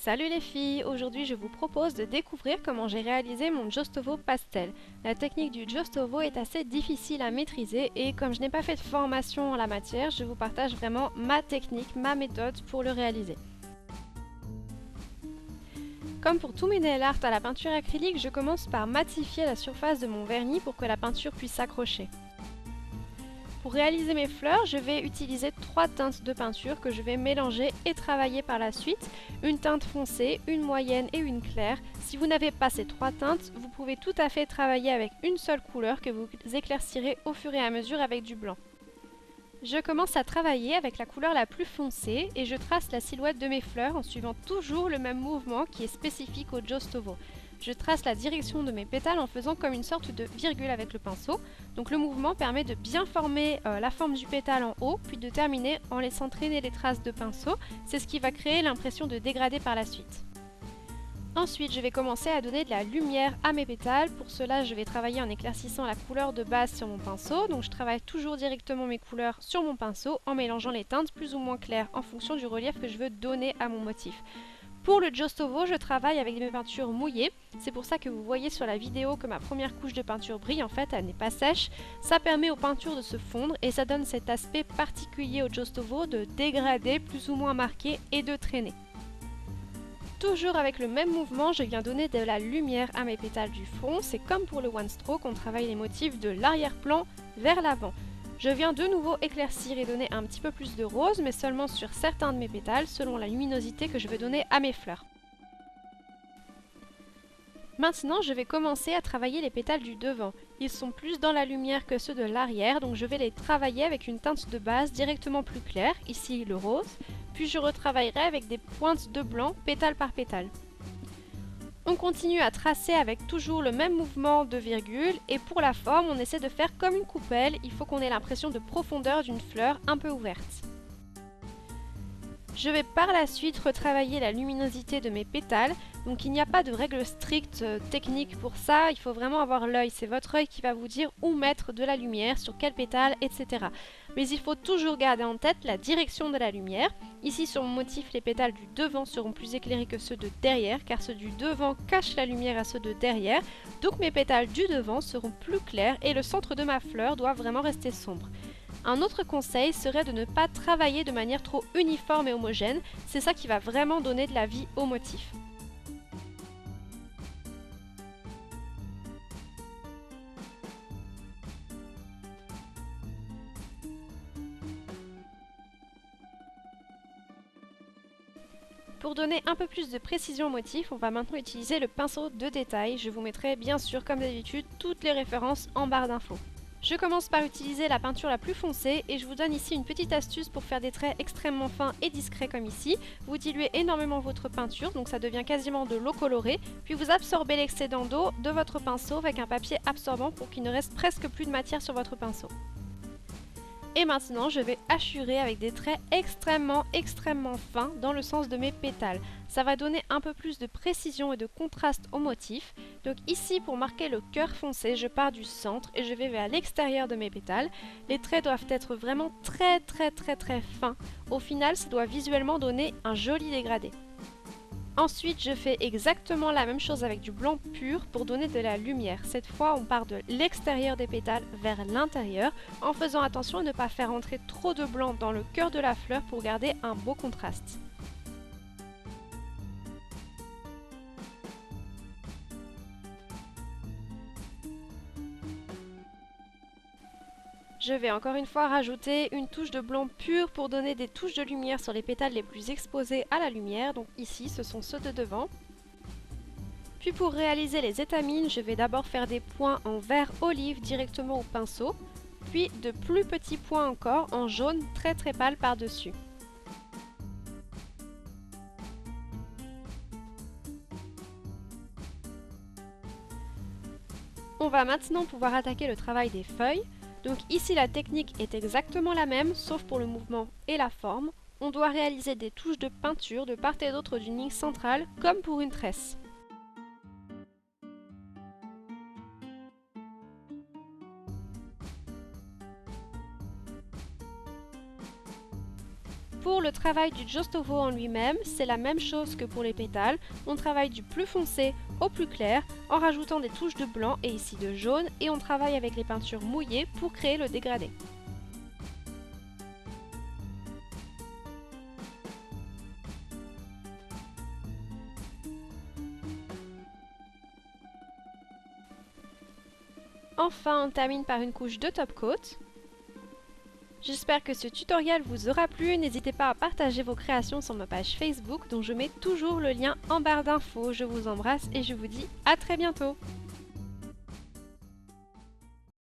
Salut les filles, aujourd'hui je vous propose de découvrir comment j'ai réalisé mon Jostovo pastel. La technique du Jostovo est assez difficile à maîtriser et comme je n'ai pas fait de formation en la matière, je vous partage vraiment ma technique, ma méthode pour le réaliser. Comme pour tous mes nail art à la peinture acrylique, je commence par matifier la surface de mon vernis pour que la peinture puisse s'accrocher. Pour réaliser mes fleurs, je vais utiliser 3 teintes de peinture que je vais mélanger et travailler par la suite. Une teinte foncée, une moyenne et une claire. Si vous n'avez pas ces 3 teintes, vous pouvez tout à fait travailler avec une seule couleur que vous éclaircirez au fur et à mesure avec du blanc. Je commence à travailler avec la couleur la plus foncée et je trace la silhouette de mes fleurs en suivant toujours le même mouvement qui est spécifique au Jostovo. Je trace la direction de mes pétales en faisant comme une sorte de virgule avec le pinceau. Donc le mouvement permet de bien former la forme du pétale en haut, puis de terminer en laissant traîner les traces de pinceau. C'est ce qui va créer l'impression de dégradé par la suite. Ensuite, je vais commencer à donner de la lumière à mes pétales. Pour cela, je vais travailler en éclaircissant la couleur de base sur mon pinceau. Donc je travaille toujours directement mes couleurs sur mon pinceau en mélangeant les teintes plus ou moins claires en fonction du relief que je veux donner à mon motif. Pour le Jostovo, je travaille avec mes peintures mouillées. C'est pour ça que vous voyez sur la vidéo que ma première couche de peinture brille. En fait, elle n'est pas sèche. Ça permet aux peintures de se fondre et ça donne cet aspect particulier au Jostovo de dégradé plus ou moins marqué et de traîner. Toujours avec le même mouvement, je viens donner de la lumière à mes pétales du fond. C'est comme pour le one stroke, on travaille les motifs de l'arrière-plan vers l'avant. Je viens de nouveau éclaircir et donner un petit peu plus de rose, mais seulement sur certains de mes pétales, selon la luminosité que je veux donner à mes fleurs. Maintenant, je vais commencer à travailler les pétales du devant. Ils sont plus dans la lumière que ceux de l'arrière, donc je vais les travailler avec une teinte de base directement plus claire, ici le rose, puis je retravaillerai avec des pointes de blanc, pétale par pétale. On continue à tracer avec toujours le même mouvement de virgule et pour la forme, on essaie de faire comme une coupelle, il faut qu'on ait l'impression de profondeur d'une fleur un peu ouverte. Je vais par la suite retravailler la luminosité de mes pétales, donc il n'y a pas de règle stricte technique pour ça, il faut vraiment avoir l'œil, c'est votre œil qui va vous dire où mettre de la lumière, sur quel pétale, etc. Mais il faut toujours garder en tête la direction de la lumière. Ici sur mon motif, les pétales du devant seront plus éclairés que ceux de derrière, car ceux du devant cachent la lumière à ceux de derrière, donc mes pétales du devant seront plus clairs et le centre de ma fleur doit vraiment rester sombre. Un autre conseil serait de ne pas travailler de manière trop uniforme et homogène, c'est ça qui va vraiment donner de la vie au motif. Pour donner un peu plus de précision au motif, on va maintenant utiliser le pinceau de détail. Je vous mettrai bien sûr comme d'habitude toutes les références en barre d'infos. Je commence par utiliser la peinture la plus foncée et je vous donne ici une petite astuce pour faire des traits extrêmement fins et discrets comme ici. Vous diluez énormément votre peinture, donc ça devient quasiment de l'eau colorée, puis vous absorbez l'excédent d'eau de votre pinceau avec un papier absorbant pour qu'il ne reste presque plus de matière sur votre pinceau. Et maintenant, je vais hachurer avec des traits extrêmement fins dans le sens de mes pétales. Ça va donner un peu plus de précision et de contraste au motif. Donc ici, pour marquer le cœur foncé, je pars du centre et je vais vers l'extérieur de mes pétales. Les traits doivent être vraiment très fins. Au final, ça doit visuellement donner un joli dégradé. Ensuite, je fais exactement la même chose avec du blanc pur pour donner de la lumière. Cette fois, on part de l'extérieur des pétales vers l'intérieur en faisant attention à ne pas faire entrer trop de blanc dans le cœur de la fleur pour garder un beau contraste. Je vais encore une fois rajouter une touche de blanc pur pour donner des touches de lumière sur les pétales les plus exposés à la lumière. Donc ici, ce sont ceux de devant. Puis pour réaliser les étamines, je vais d'abord faire des points en vert olive directement au pinceau, puis de plus petits points encore en jaune très pâle par-dessus. On va maintenant pouvoir attaquer le travail des feuilles. Donc ici la technique est exactement la même, sauf pour le mouvement et la forme. On doit réaliser des touches de peinture de part et d'autre d'une ligne centrale, comme pour une tresse. Pour le travail du Jostovo en lui-même, c'est la même chose que pour les pétales. On travaille du plus foncé au plus clair en rajoutant des touches de blanc et ici de jaune et on travaille avec les peintures mouillées pour créer le dégradé. Enfin, on termine par une couche de top coat. J'espère que ce tutoriel vous aura plu, n'hésitez pas à partager vos créations sur ma page Facebook dont je mets toujours le lien en barre d'infos. Je vous embrasse et je vous dis à très bientôt.